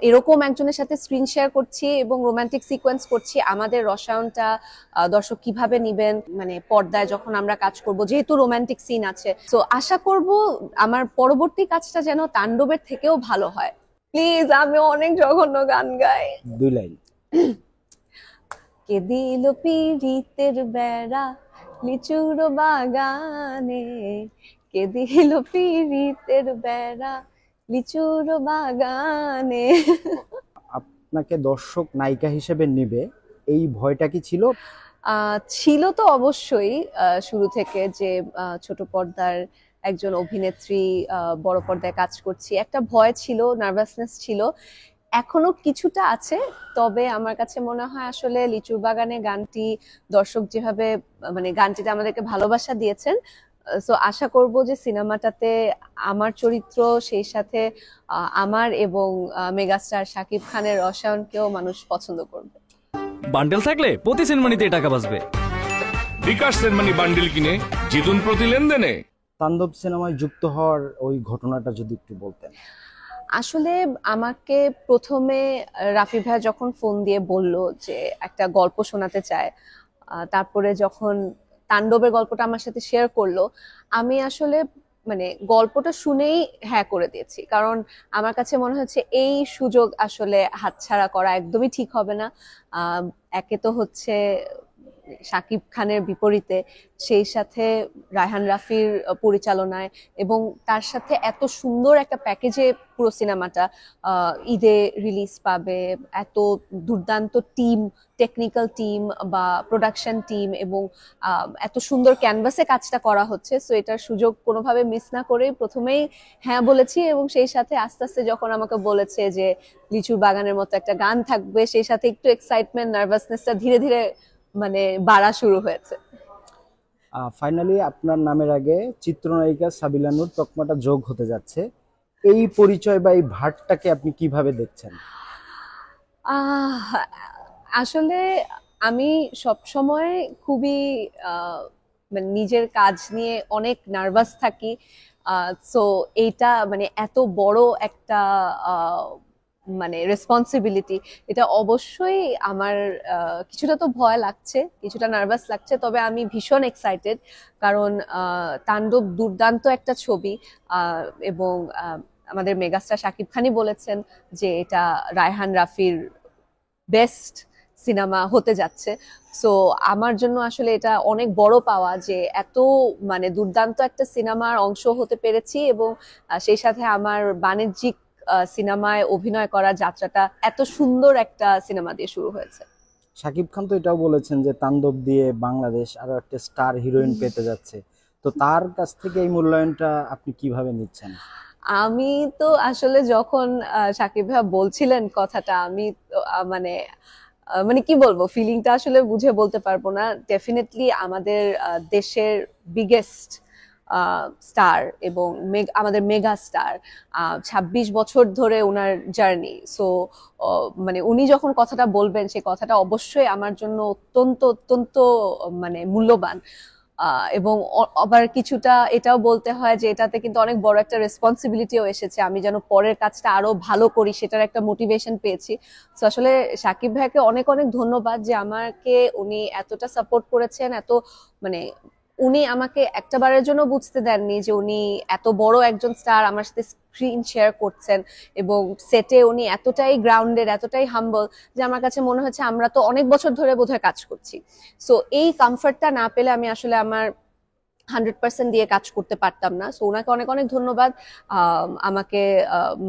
এরকম একজনের সাথে স্ক্রিন শেয়ার করছি এবং রোমান্টিক সিকোয়েন্স করছি, আমাদের রসায়নটা দর্শক কিভাবে নিবেন, মানে পর্দায় যখন আমরা কাজ করব, যেহেতু রোমান্টিক সিন আছে, তো আশা করব আমার পরবর্তী কাজটা যেন তাণ্ডবের থেকেও ভালো হয়। প্লিজ, আমি অনেক জঘন্য গান গাই। 2 লাইন। কে দিল পিরিতের বেড়া লিচুর বাগানে, কে দিল পিরিতের বেড়া লিচুর বাগানে। আপনাকে দর্শক নায়িকা হিসেবে নেবে এই ভয়টা কি ছিল? ছিল তো অবশ্যই, শুরু থেকে যে ছোট পর্দার একজন অভিনেত্রী, বড় পর্দায় কাজ করছি, একটা ভয় ছিল, নার্ভাসনেস ছিল, এখনো কিছুটা আছে। তবে আমার কাছে মনে হয় আসলে লিচুর বাগানে গানটি দর্শক যেভাবে, মানে গানটিতে আমাদেরকে ভালোবাসা দিয়েছেন, সো আশা করব যে সিনেমাটাতে আমার চরিত্র, সেই সাথে আমার এবং মেগাস্টার শাকিব খানের রসায়নকেও মানুষ পছন্দ করবে। বান্ডেল থাকলে প্রতি সেনমানিতে টাকা বাঁচবে। বিকাশ সেনমানি বান্ডেল কিনে জিতুন প্রতি লেনদেনে। তাণ্ডব সিনেমায় যুক্ত হওয়ার ওই ঘটনাটা যদি একটু বলতেন। আসলে আমাকে প্রথমে রাফি ভাইয়া যখন ফোন দিয়ে বলল যে একটা গল্প শোনাতে চায়, তারপরে যখন তাণ্ডবের গল্পটা আমার সাথে শেয়ার করলো, আমি আসলে মানে গল্পটা শুনেই হ্যাঁ করে দিয়েছি। কারণ আমার কাছে মনে হচ্ছে এই সুযোগ আসলে হাতছাড়া করা একদমই ঠিক হবে না। একে তো হচ্ছে শাকিব খানের বিপরীতে, সেই সাথে রায়হান রাফির পরিচালনায়, এবং তার সাথে এত সুন্দর একটা প্যাকেজে পুরো সিনেমাটা ঈদে রিলিজ পাবে, এত দুর্দান্ত টিম, টেকনিক্যাল টিম বা প্রোডাকশন টিম, এবং এত সুন্দর ক্যানভাসে কাজটা করা হচ্ছে। সো এটার সুযোগ কোনোভাবে মিস না করে প্রথমেই হ্যাঁ বলেছি, এবং সেই সাথে আস্তে আস্তে যখন আমাকে বলেছে যে লিচুর বাগানের মতো একটা গান থাকবে, সেই সাথে একটু এক্সাইটমেন্ট, নার্ভাসনেসটা ধীরে ধীরে মানে বাড়া শুরু হয়েছে। ফাইনালি আপনার নামের আগে চিত্রনায়িকা সাবিলা নূর তকমাটা যোগ হতে যাচ্ছে, এই পরিচয় বা এই ভাটটাকে আপনি কিভাবে দেখছেন? আসলে আমি সব সময় খুবই মানে নিজের কাজ নিয়ে অনেক নার্ভাস থাকি। সো এইটা মানে এত বড় একটা মানে রেসপন্সিবিলিটি, এটা অবশ্যই আমার কিছুটা তো ভয় লাগছে, কিছুটা নার্ভাস লাগছে, তবে আমি ভীষণ এক্সাইটেড। কারণ তাণ্ডব দুর্দান্ত একটা ছবি, এবং আমাদের মেগাস্টার শাকিব খানই বলেছেন যে এটা রায়হান রাফির বেস্ট সিনেমা হতে যাচ্ছে। সো আমার জন্য আসলে এটা অনেক বড় পাওয়া যে এত মানে দুর্দান্ত একটা সিনেমার অংশ হতে পেরেছি, এবং সেই সাথে আমার বাণিজ্যিক সিনেমায় অভিনয় করার যাত্রাটা এত সুন্দর একটা সিনেমা দিয়ে শুরু হয়েছে। শাকিব খান তো এটাও বলেছেন যে তাণ্ডব দিয়ে বাংলাদেশ আরো একটা স্টার হিরোইন পেতে যাচ্ছে, তো তার কাছ থেকে এই মূল্যায়নটা আপনি কিভাবে নিচ্ছেন? আমি তো আসলে যখন সাকিব ভাইয়া বলছিলেন কথাটা, আমি মানে মানে কি বলবো, ফিলিংটা আসলে বুঝে বলতে পারবো না। ডেফিনেটলি আমাদের দেশের বিগেস্ট স্টার এবং আমাদের মেগা স্টার, ২৬ বছর ধরে ওনার জার্নি। সো মানে উনি যখন কথাটা বলবেন, সেই কথাটা অবশ্যই আমার জন্য অত্যন্ত অত্যন্ত মানে মূল্যবান। এবং আবার কিছুটা এটাও বলতে হয় যে এটাতে কিন্তু অনেক বড় একটা রেসপন্সিবিলিটিও এসেছে, আমি যেন পরের কাজটা আরো ভালো করি সেটার একটা মোটিভেশন পেয়েছি। তো আসলে সাকিব ভাইকে অনেক অনেক ধন্যবাদ যে আমাকে উনি এতটা সাপোর্ট করেছেন, এত মানে উনি আমাকে একটা বারের জন্য বুঝতে দেননি যে উনি এত বড় একজন স্টার আমার সাথে স্ক্রিন শেয়ার করছেন, এবং সেটে উনি এতটাই গ্রাউন্ডেড, এতটাই হাম্বল, যে আমার কাছে মনে হচ্ছে আমরা তো অনেক বছর ধরে বোধহয় কাজ করছি। সো এই কমফর্টটা না পেলে আমি আসলে আমার 100% দিয়ে কাজ করতে পারতাম না। সো ওনাকে অনেক অনেক ধন্যবাদ আমাকে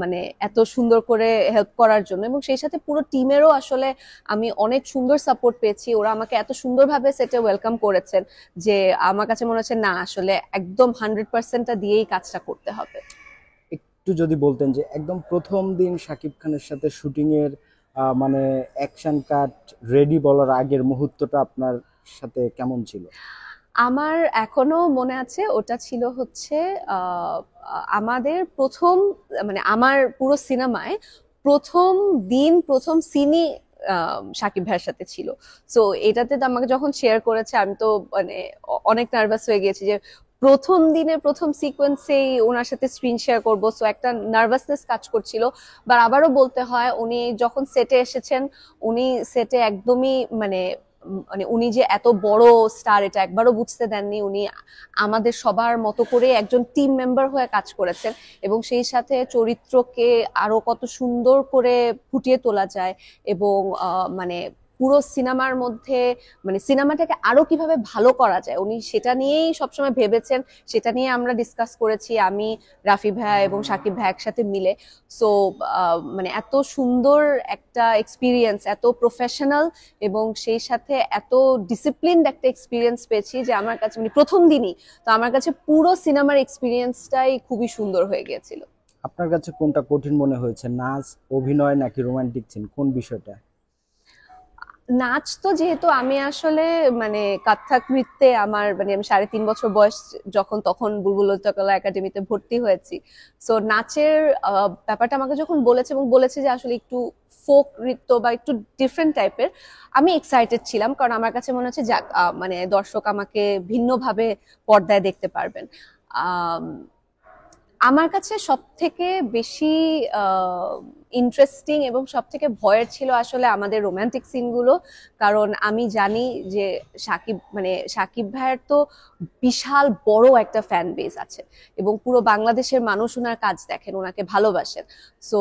মানে এত সুন্দর করে হেল্প করার জন্য, এবং সেই সাথে পুরো টিমেরও আসলে আমি অনেক সুন্দর সাপোর্ট পেয়েছি। ওরা আমাকে এত সুন্দরভাবে সেটে ওয়েলকাম করেছেন যে আমার কাছে মনে হচ্ছে না, আসলে একদম 100%টা দিয়েই কাজটা করতে হবে। একটু যদি বলতেন যে একদম প্রথম দিন শাকিব খানের সাথে শুটিং এর মানে অ্যাকশন কাট রেডি বলার আগের মুহূর্তটা আপনার সাথে কেমন ছিল? আমার এখনো মনে আছে, ওটা ছিল হচ্ছে আমাদের প্রথম, মানে আমার পুরো সিনেমায় প্রথম দিন প্রথম সিনই সাকিব ভাইয়ের সাথে ছিল। সো এটাতে তো আমাকে যখন শেয়ার করেছে, আমি তো মানে অনেক নার্ভাস হয়ে গিয়েছি যে প্রথম দিনে প্রথম সিকোয়েন্সেই ওনার সাথে স্ক্রিন শেয়ার করব, সো একটা নার্ভাসনেস কাজ করছিল। বা আবারও বলতে হয়, উনি যখন সেটে এসেছেন, উনি সেটে একদমই মানে উনি যে এত বড় স্টার এটা একবারও বুঝতে দেননি। উনি আমাদের সবার মতো করে একজন টিম মেম্বার হয়ে কাজ করেছেন, এবং সেই সাথে চরিত্রকে আরো কত সুন্দর করে ফুটিয়ে তোলা যায়, এবং মানে পুরো সিনেমার মধ্যে মানে সিনেমাটাকে আরো কিভাবে ভালো করা যায় উনি সেটা নিয়েই সবসময় ভেবেছেন। সেটা নিয়ে আমরা ডিসকাস করেছি, আমি, রাফি ভাইয়া এবং সাকিব ভাই একসাথে মিলে। সো মানে এত সুন্দর একটা এক্সপিরিয়েন্স, এত প্রফেশনাল এবং সেই সাথে এত ডিসিপ্লিনড একটা এক্সপিরিয়েন্স পেয়েছি যে আমার কাছে মানে প্রথম দিনই তো আমার কাছে পুরো সিনেমার এক্সপিরিয়েন্সটাই খুবই সুন্দর হয়ে গিয়েছিল। আপনার কাছে কোনটা কঠিন মনে হয়েছে, নাচ, অভিনয় নাকি রোমান্টিক সিন, কোন বিষয়টা? নাচ তো যেহেতু আমি আসলে মানে কত্থক নৃত্যে আমার মানে আমি 3.5 বছর বয়স যখন, তখন বুলবুল ললিতকলা একাডেমিতে ভর্তি হয়েছি। সো নাচের ব্যাপারটা আমাকে যখন বলেছে এবং বলেছে যে আসলে একটু ফোক নৃত্য বা একটু ডিফারেন্ট টাইপের, আমি এক্সাইটেড ছিলাম, কারণ আমার কাছে মনে হচ্ছে যাক মানে দর্শক আমাকে ভিন্নভাবে পর্দায় দেখতে পারবেন। আম, আমার কাছে সব থেকে বেশি ইন্টারেস্টিং এবং সব থেকে ভয়ের ছিল আসলে আমাদের রোমান্টিক সিনগুলো। কারণ আমি জানি যে সাকিব ভাইয়ের তো বিশাল বড় একটা ফ্যান বেস আছে, এবং পুরো বাংলাদেশের মানুষ ওনার কাজ দেখেন, ওনাকে ভালোবাসেন। সো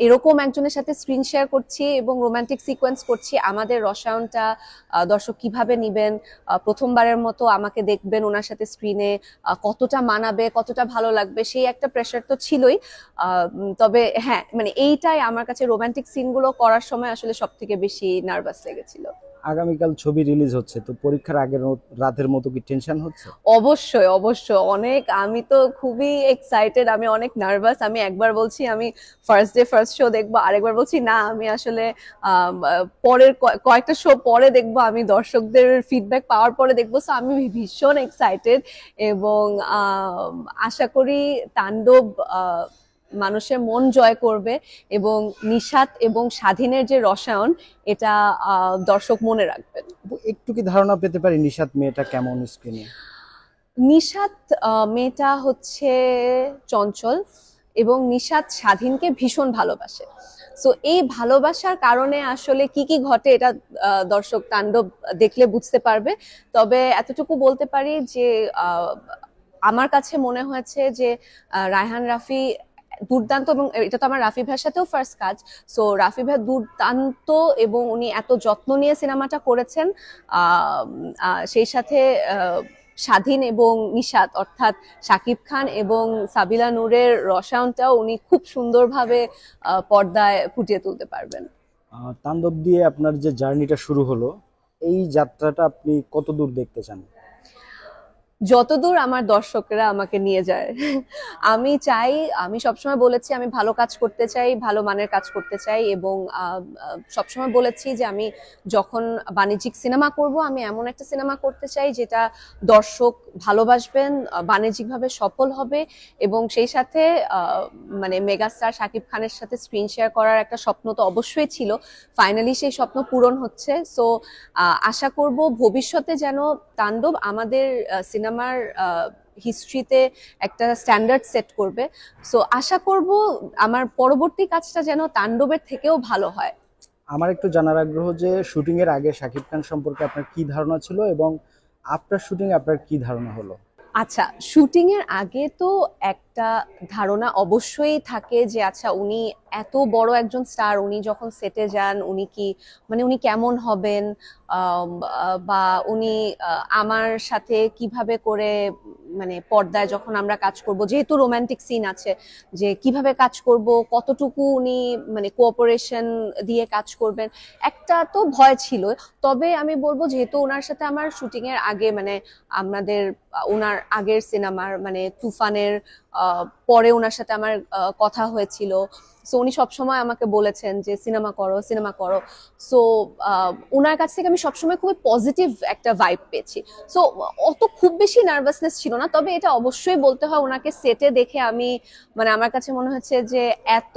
এরকম একজনের সাথে স্ক্রিন শেয়ার করছি এবং রোমান্টিক সিকোয়েন্স করছি, আমাদের রসায়নটা দর্শক কিভাবে নিবেন, প্রথমবারের মতো আমাকে দেখবেন ওনার সাথে স্ক্রিনে, কতটা মানাবে, কতটা ভালো লাগবে, সেই একটা প্রেশার তো ছিলই। তবে হ্যাঁ, মানে এইটাই আমার কাছে রোমান্টিক সিনগুলো করার সময় আসলে সব থেকে বেশি নার্ভাস লেগেছিল। আগামীকাল ছবি রিলিজ হচ্ছে, তো পরীক্ষার আগের রাতের মতো কি টেনশন হচ্ছে? অবশ্যই অবশ্যই অনেক, আমি তো খুবই এক্সাইটেড, আমি অনেক নার্ভাস। আমি একবার বলছি আমি ফার্স্ট ডে ফার্স্ট শো দেখবো, আরেকবার বলছি না আমি আসলে পরের কয়েকটা শো পরে দেখবো, আমি দর্শকদের ফিডব্যাক পাওয়ার পরে দেখবো। সো আমি ভীষণ এক্সাইটেড, এবং আশা করি তাণ্ডব মানুষের মন জয় করবে, এবং নিশাত এবং স্বাধীনের যে রসায়ন এটা দর্শক মনে রাখবেন। একটু কি ধারণা পেতে পারি নিশাত মেয়েটা কেমন স্ক্রিনে? নিশাত মেয়েটা হচ্ছে চঞ্চল, এবং নিশাত স্বাধীনকে ভীষণ ভালোবাসে। সো এই ভালোবাসার কারণে আসলে কি কি ঘটে এটা দর্শক তাণ্ডব দেখলে বুঝতে পারবে। তবে এতটুকু বলতে পারি যে আমার কাছে মনে হয়েছে যে রায়হান রাফি দুর্দান্ত, এবং এটা তো আমার রাফি ভাইয়ের সাথেও ফার্স্ট কাজ। সো রাফি ভাই দুর্দান্ত, এবং উনি এত যত্ন নিয়ে সিনেমাটা করেছেন। সেই সাথে স্বাধীন এবং নিশাত অর্থাৎ শাকিব খান এবং সাবিলা নূরের রসায়নটাও উনি খুব সুন্দরভাবে পর্দায় ফুটিয়ে তুলতে পারবেন। তাণ্ডব দিয়ে আপনার যে জার্নিটা শুরু হলো, এই যাত্রাটা আপনি কত দূর দেখতে চান? যতদূর আমার দর্শকরা আমাকে নিয়ে যায়। আমি চাই, আমি সবসময় বলেছি আমি ভালো কাজ করতে চাই, ভালো মানের কাজ করতে চাই, এবং সবসময় বলেছি যে আমি যখন বাণিজ্যিক সিনেমা করব, আমি এমন একটা সিনেমা করতে চাই যেটা দর্শক ভালোবাসবেন, বাণিজ্যিকভাবে সফল হবে, এবং সেই সাথে মানে মেগাস্টার শাকিব খানের সাথে স্ক্রিন শেয়ার করার একটা স্বপ্ন তো অবশ্যই ছিল, ফাইনালি সেই স্বপ্ন পূরণ হচ্ছে। সো আশা করব ভবিষ্যতে যেন তাণ্ডব আমাদের সিনেমার হিস্ট্রিতে একটা স্ট্যান্ডার্ড সেট করবে। সো আশা করব আমার পরবর্তী কাজটা যেন তাণ্ডবের থেকেও ভালো হয়। আমার একটু জানার আগ্রহ যে শুটিং এর আগে শাকিব খান সম্পর্কে আপনার কি ধারণা ছিল, এবং আফটার শুটিং আপনার কি ধারণা হলো? আচ্ছা, শুটিং এর আগে তো একটা ধারণা অবশ্যই থাকে যে আচ্ছা উনি এত বড় একজন স্টার, উনি যখন সেটে যান উনি কি মানে উনি কেমন হবেন, বা উনি আমার সাথে কিভাবে করে মানে পর্দায় যখন আমরা কাজ করব, যেহেতু রোমান্টিক সিন আছে, যে কিভাবে কাজ করব, কতটুকু উনি মানে কোঅপারেশন দিয়ে কাজ করবেন, একটা তো ভয় ছিল। তবে আমি বলবো যেহেতু ওনার সাথে আমার শুটিং এর আগে মানে আমাদের ওনার আগের সিনেমার মানে তুফানের পরে ওনার সাথে আমার কথা হয়েছিল। সো উনি সবসময় আমাকে বলেছেন যে সিনেমা করো সিনেমা করো। সো ওনার কাছ থেকে আমি সবসময় খুবই পজিটিভ একটা ভাইব পেয়েছি। সো অত খুব বেশি নার্ভাসনেস ছিল না। তবে এটা অবশ্যই বলতে হয়, ওনাকে সেটে দেখে আমি মানে আমার কাছে মনে হচ্ছে যে এত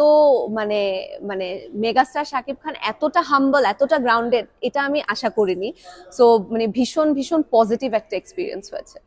মানে মানে মেগাস্টার শাকিব খান এতটা হাম্বল, এতটা গ্রাউন্ডেড, এটা আমি আশা করিনি। সো মানে ভীষণ ভীষণ পজিটিভ একটা এক্সপিরিয়েন্স হয়েছে।